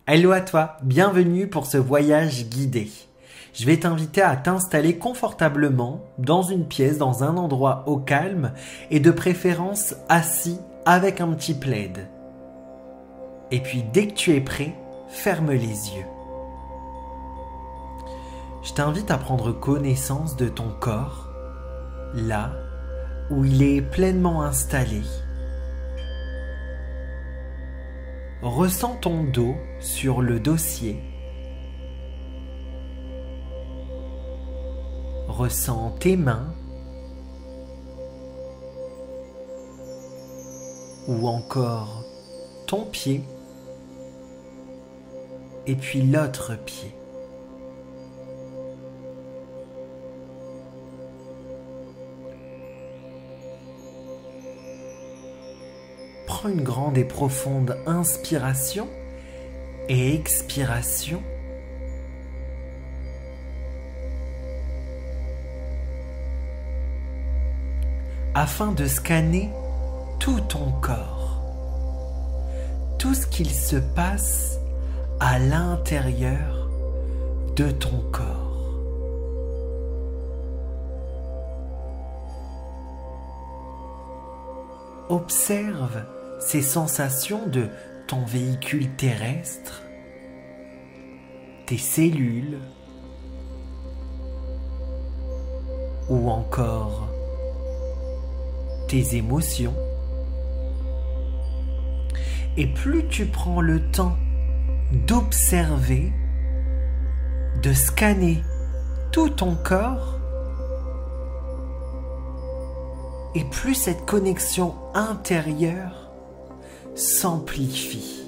Hello à toi, bienvenue pour ce voyage guidé. Je vais t'inviter à t'installer confortablement dans une pièce, dans un endroit au calme et de préférence assis avec un petit plaid. Et puis dès que tu es prêt, ferme les yeux. Je t'invite à prendre connaissance de ton corps, là où il est pleinement installé. Ressens ton dos sur le dossier. Ressens tes mains ou encore ton pied et puis l'autre pied. Prends une grande et profonde inspiration et expiration. Afin de scanner tout ton corps, tout ce qu'il se passe à l'intérieur de ton corps. Observe ces sensations de ton véhicule terrestre, tes cellules ou encore tes émotions. Et plus tu prends le temps d'observer, de scanner tout ton corps, et plus cette connexion intérieure s'amplifie.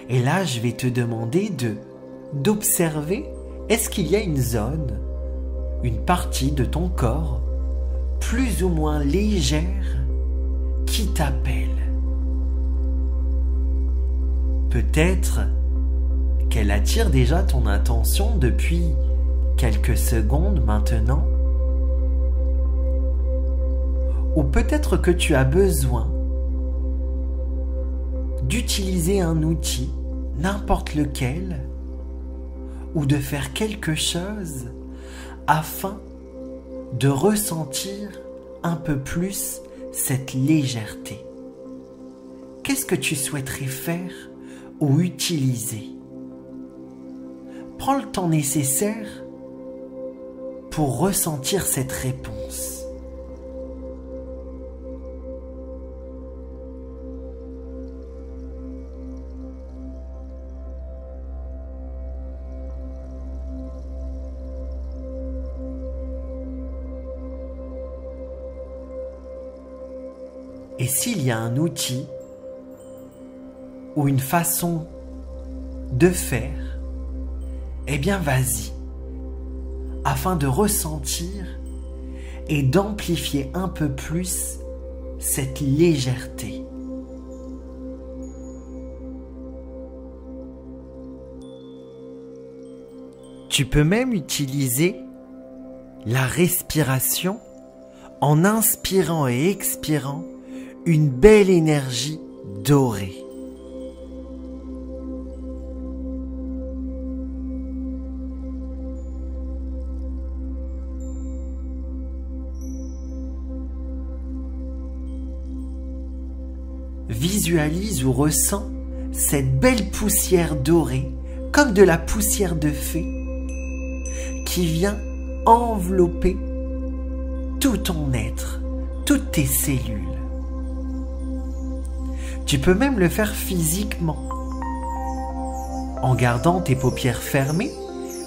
Et là, je vais te demander d'observer, est-ce qu'il y a une zone, une partie de ton corps, plus ou moins légère, qui t'appelle? Peut-être qu'elle attire déjà ton attention depuis quelques secondes maintenant. Ou peut-être que tu as besoin d'utiliser un outil, n'importe lequel, ou de faire quelque chose afin de ressentir un peu plus cette légèreté. Qu'est-ce que tu souhaiterais faire ou utiliser? Prends le temps nécessaire pour ressentir cette réponse. Et s'il y a un outil ou une façon de faire, eh bien vas-y, afin de ressentir et d'amplifier un peu plus cette légèreté. Tu peux même utiliser la respiration en inspirant et expirant une belle énergie dorée. Visualise ou ressens cette belle poussière dorée, comme de la poussière de fée, qui vient envelopper tout ton être, toutes tes cellules. Tu peux même le faire physiquement, en gardant tes paupières fermées,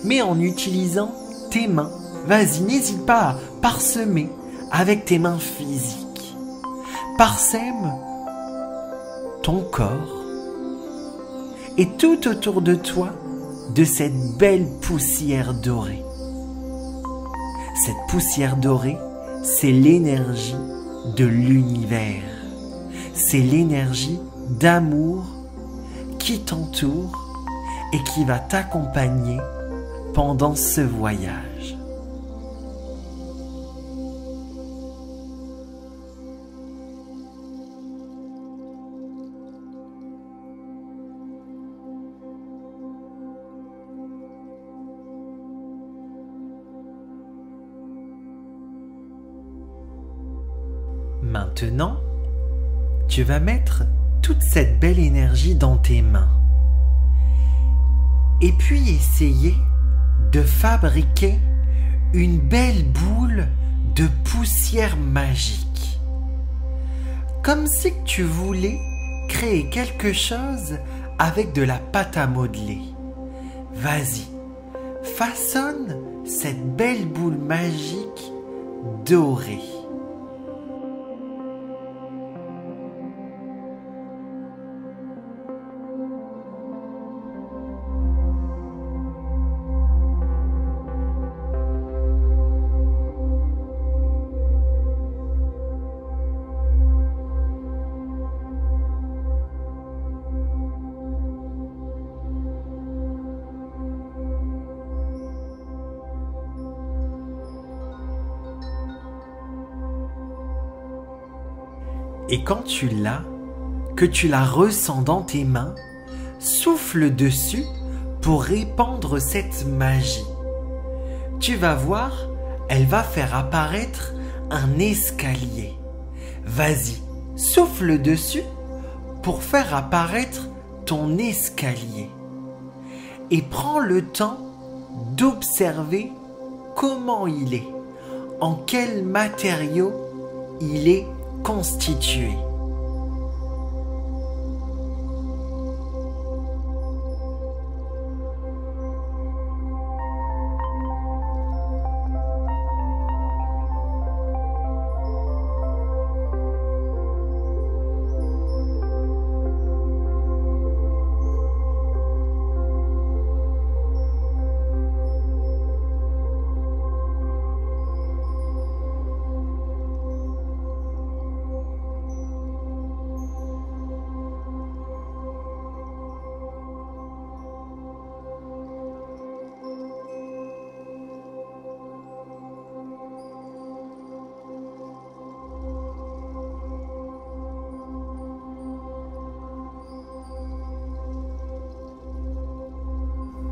mais en utilisant tes mains. Vas-y, n'hésite pas à parsemer avec tes mains physiques. Parsème ton corps et tout autour de toi de cette belle poussière dorée. Cette poussière dorée, c'est l'énergie de l'univers. C'est l'énergie d'amour qui t'entoure et qui va t'accompagner pendant ce voyage. Maintenant, tu vas mettre toute cette belle énergie dans tes mains. Et puis essayer de fabriquer une belle boule de poussière magique. Comme si tu voulais créer quelque chose avec de la pâte à modeler. Vas-y, façonne cette belle boule magique dorée. Et quand tu l'as, que tu la ressens dans tes mains, souffle dessus pour répandre cette magie. Tu vas voir, elle va faire apparaître un escalier. Vas-y, souffle dessus pour faire apparaître ton escalier. Et prends le temps d'observer comment il est, en quel matériau il est constitué.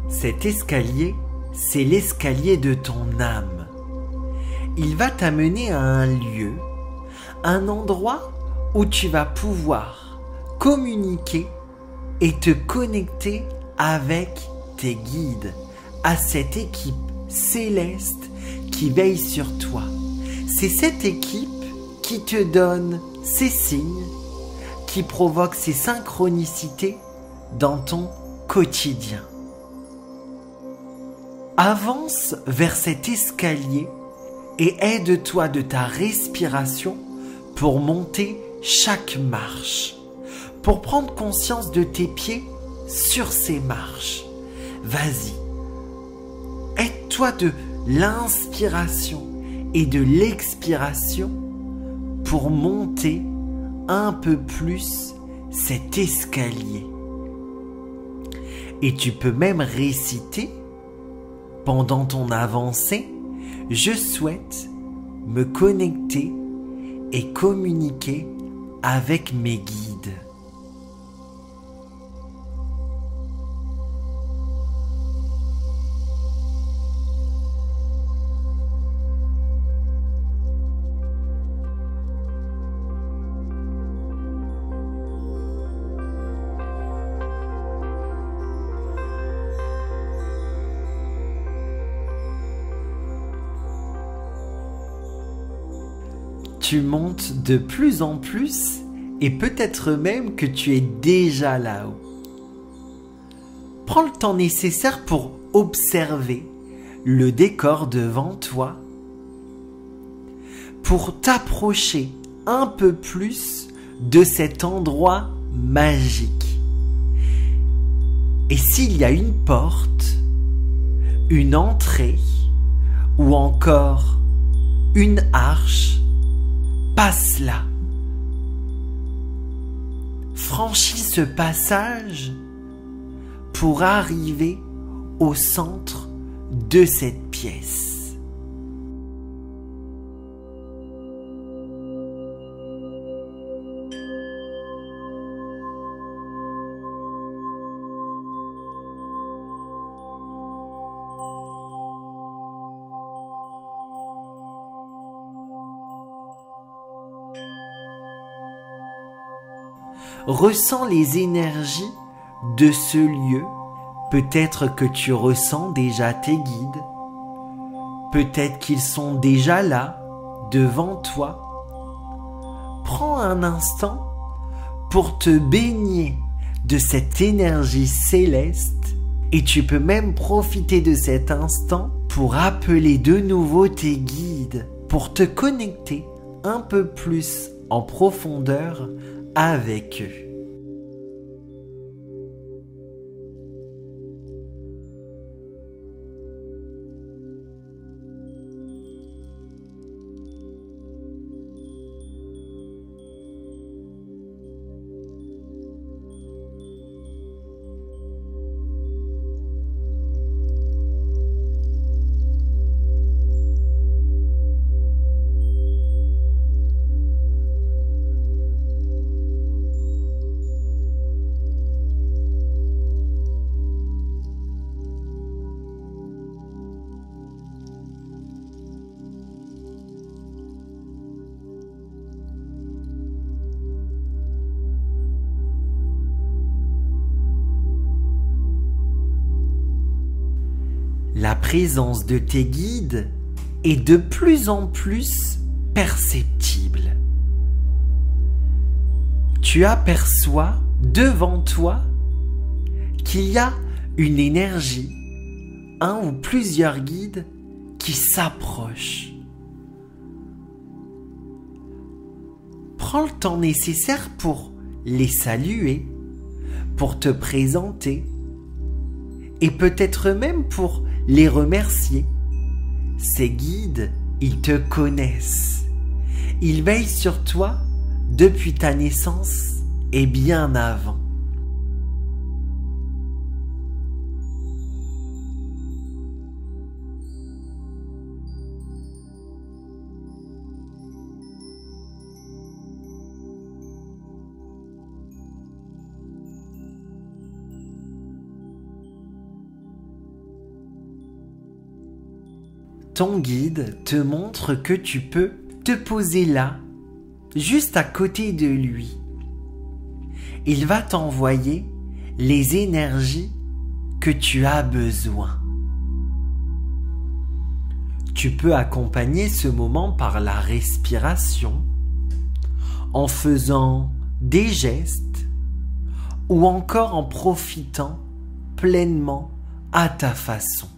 Cet escalier, c'est l'escalier de ton âme. Il va t'amener à un lieu, un endroit où tu vas pouvoir communiquer et te connecter avec tes guides, à cette équipe céleste qui veille sur toi. C'est cette équipe qui te donne ces signes, qui provoque ces synchronicités dans ton quotidien. Avance vers cet escalier et aide-toi de ta respiration pour monter chaque marche, pour prendre conscience de tes pieds sur ces marches. Vas-y, aide-toi de l'inspiration et de l'expiration pour monter un peu plus cet escalier. Et tu peux même réciter pendant ton avancée, je souhaite me connecter et communiquer avec mes guides. Tu montes de plus en plus et peut-être même que tu es déjà là-haut. Prends le temps nécessaire pour observer le décor devant toi, pour t'approcher un peu plus de cet endroit magique. Et s'il y a une porte, une entrée ou encore une arche, passe là. Franchis ce passage pour arriver au centre de cette pièce. Ressens les énergies de ce lieu. Peut-être que tu ressens déjà tes guides. Peut-être qu'ils sont déjà là, devant toi. Prends un instant pour te baigner de cette énergie céleste et tu peux même profiter de cet instant pour appeler de nouveau tes guides, pour te connecter un peu plus en profondeur avec eux. La présence de tes guides est de plus en plus perceptible. Tu aperçois devant toi qu'il y a une énergie, un ou plusieurs guides qui s'approchent. Prends le temps nécessaire pour les saluer, pour te présenter et peut-être même pour les remercier. Ces guides, ils te connaissent. Ils veillent sur toi depuis ta naissance et bien avant. Ton guide te montre que tu peux te poser là, juste à côté de lui. Il va t'envoyer les énergies que tu as besoin. Tu peux accompagner ce moment par la respiration, en faisant des gestes ou encore en profitant pleinement à ta façon.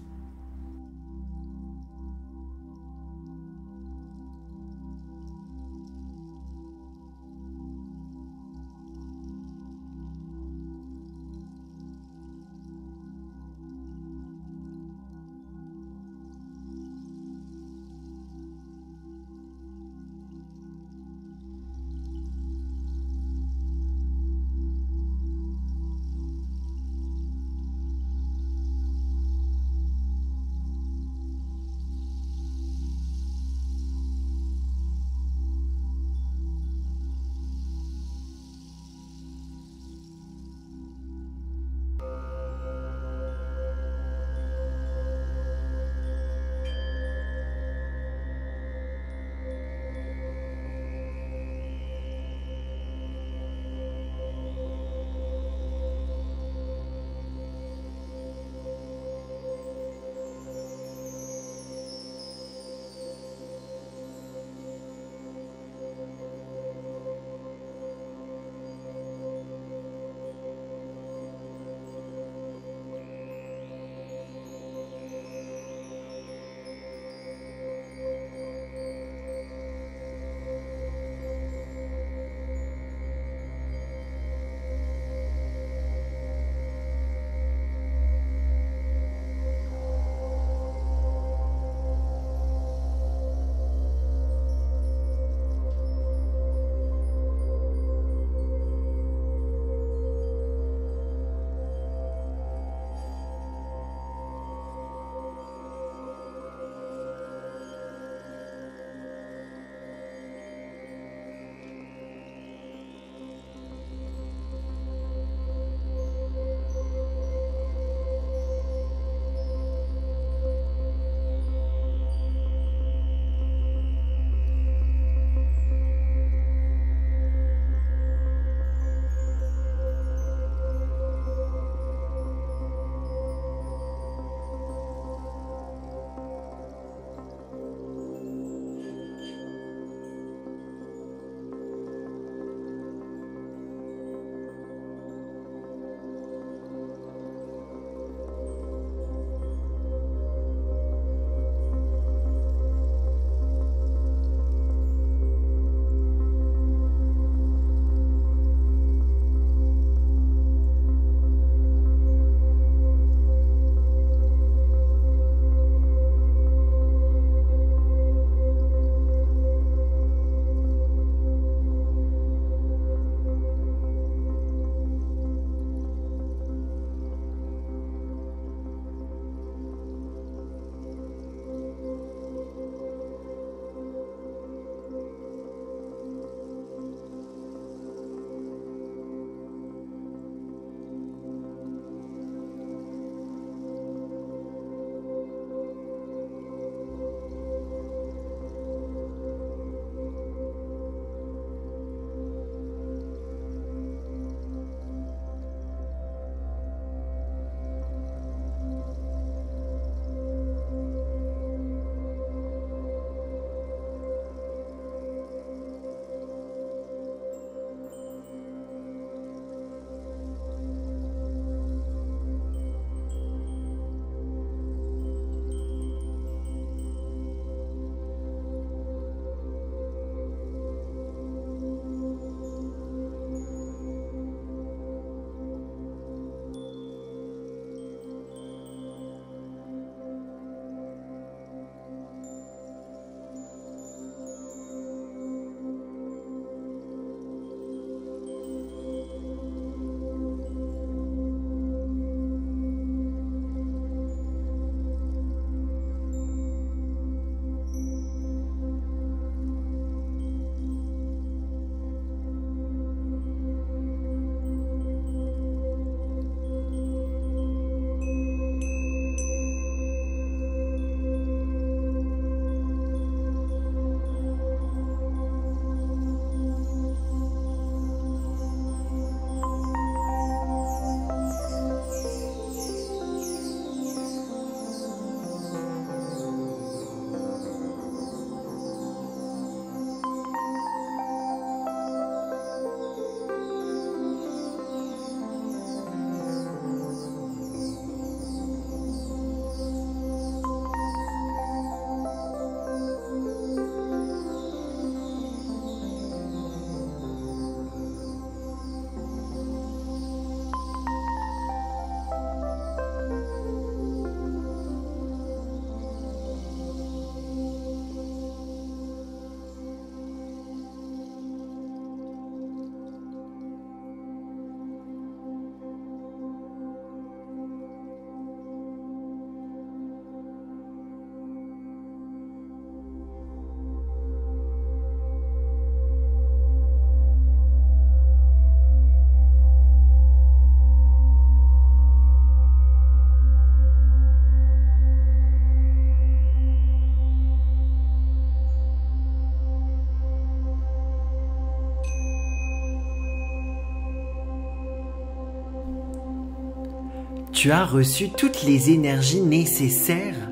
Tu as reçu toutes les énergies nécessaires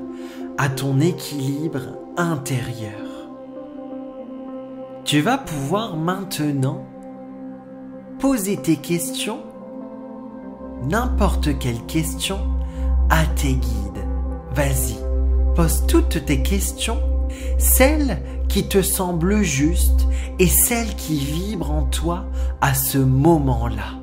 à ton équilibre intérieur. Tu vas pouvoir maintenant poser tes questions, n'importe quelle question, à tes guides. Vas-y, pose toutes tes questions, celles qui te semblent justes et celles qui vibrent en toi à ce moment-là.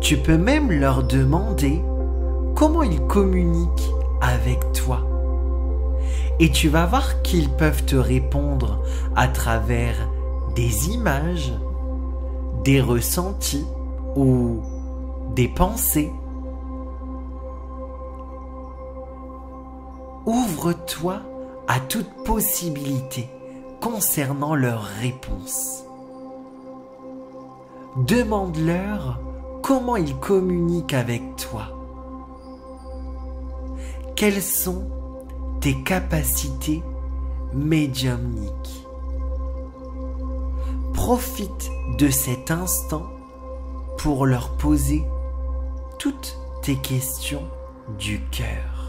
Tu peux même leur demander comment ils communiquent avec toi. Et tu vas voir qu'ils peuvent te répondre à travers des images, des ressentis ou des pensées. Ouvre-toi à toute possibilité concernant leurs réponses. Demande-leur comment ils communiquent avec toi. Quelles sont tes capacités médiumniques? Profite de cet instant pour leur poser toutes tes questions du cœur.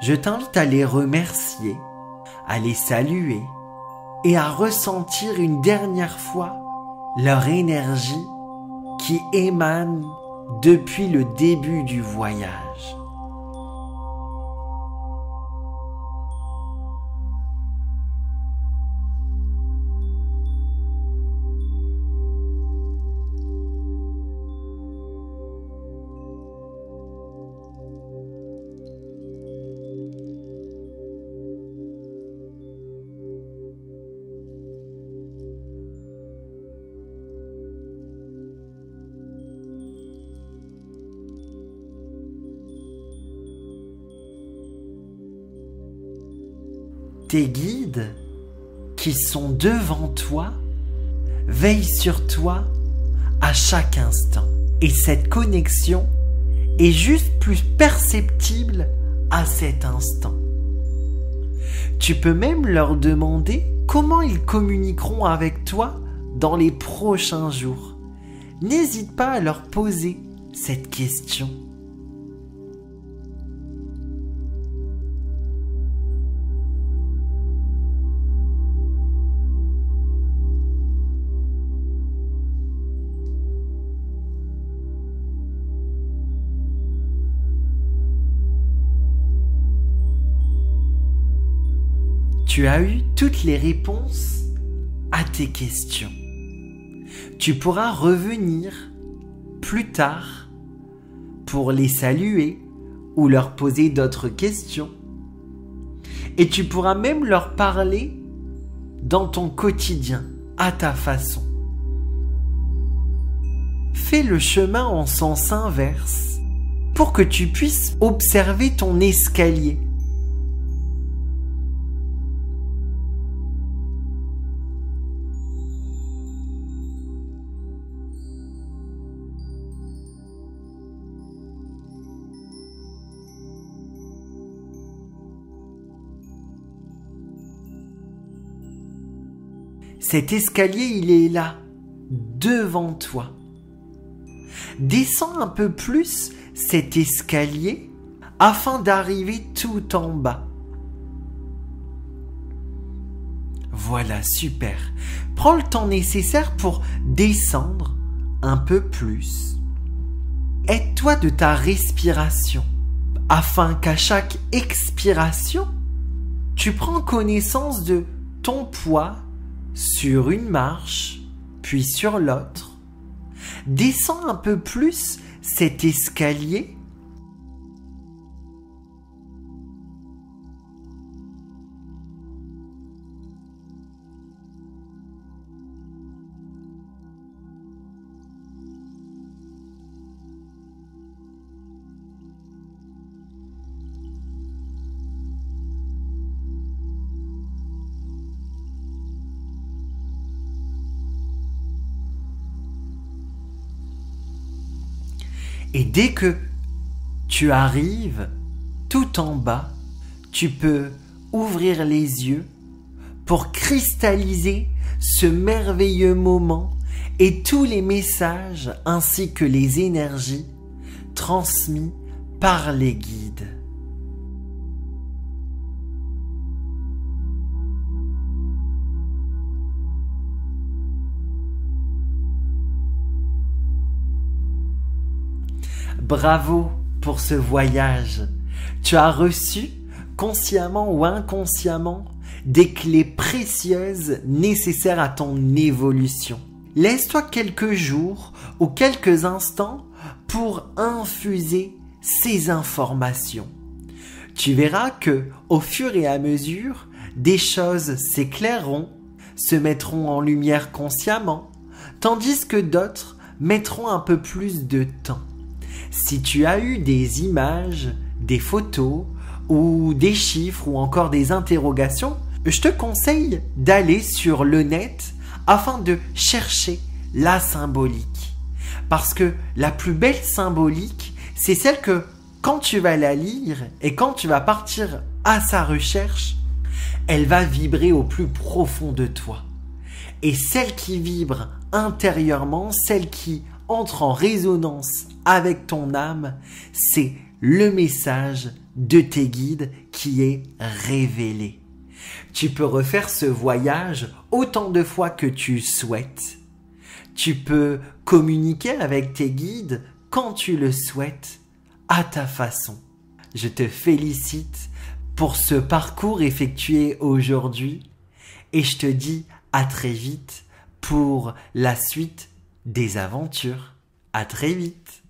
Je t'invite à les remercier, à les saluer et à ressentir une dernière fois leur énergie qui émane depuis le début du voyage. Tes guides qui sont devant toi veillent sur toi à chaque instant. Et cette connexion est juste plus perceptible à cet instant. Tu peux même leur demander comment ils communiqueront avec toi dans les prochains jours. N'hésite pas à leur poser cette question. Tu as eu toutes les réponses à tes questions. Tu pourras revenir plus tard pour les saluer ou leur poser d'autres questions. Et tu pourras même leur parler dans ton quotidien, à ta façon. Fais le chemin en sens inverse pour que tu puisses observer ton escalier. Cet escalier, il est là, devant toi. Descends un peu plus cet escalier afin d'arriver tout en bas. Voilà, super. Prends le temps nécessaire pour descendre un peu plus. Aide-toi de ta respiration afin qu'à chaque expiration, tu prends connaissance de ton poids sur une marche, puis sur l'autre. Descends un peu plus cet escalier. Et dès que tu arrives tout en bas, tu peux ouvrir les yeux pour cristalliser ce merveilleux moment et tous les messages ainsi que les énergies transmis par les guides. Bravo pour ce voyage. Tu as reçu, consciemment ou inconsciemment, des clés précieuses nécessaires à ton évolution. Laisse-toi quelques jours ou quelques instants pour infuser ces informations. Tu verras que, au fur et à mesure, des choses s'éclaireront, se mettront en lumière consciemment, tandis que d'autres mettront un peu plus de temps. Si tu as eu des images, des photos ou des chiffres ou encore des interrogations, je te conseille d'aller sur le net afin de chercher la symbolique. Parce que la plus belle symbolique, c'est celle que quand tu vas la lire et quand tu vas partir à sa recherche, elle va vibrer au plus profond de toi. Et celle qui vibre intérieurement, celle qui entre en résonance avec ton âme, c'est le message de tes guides qui est révélé. Tu peux refaire ce voyage autant de fois que tu souhaites. Tu peux communiquer avec tes guides quand tu le souhaites, à ta façon. Je te félicite pour ce parcours effectué aujourd'hui et je te dis à très vite pour la suite des aventures. À très vite.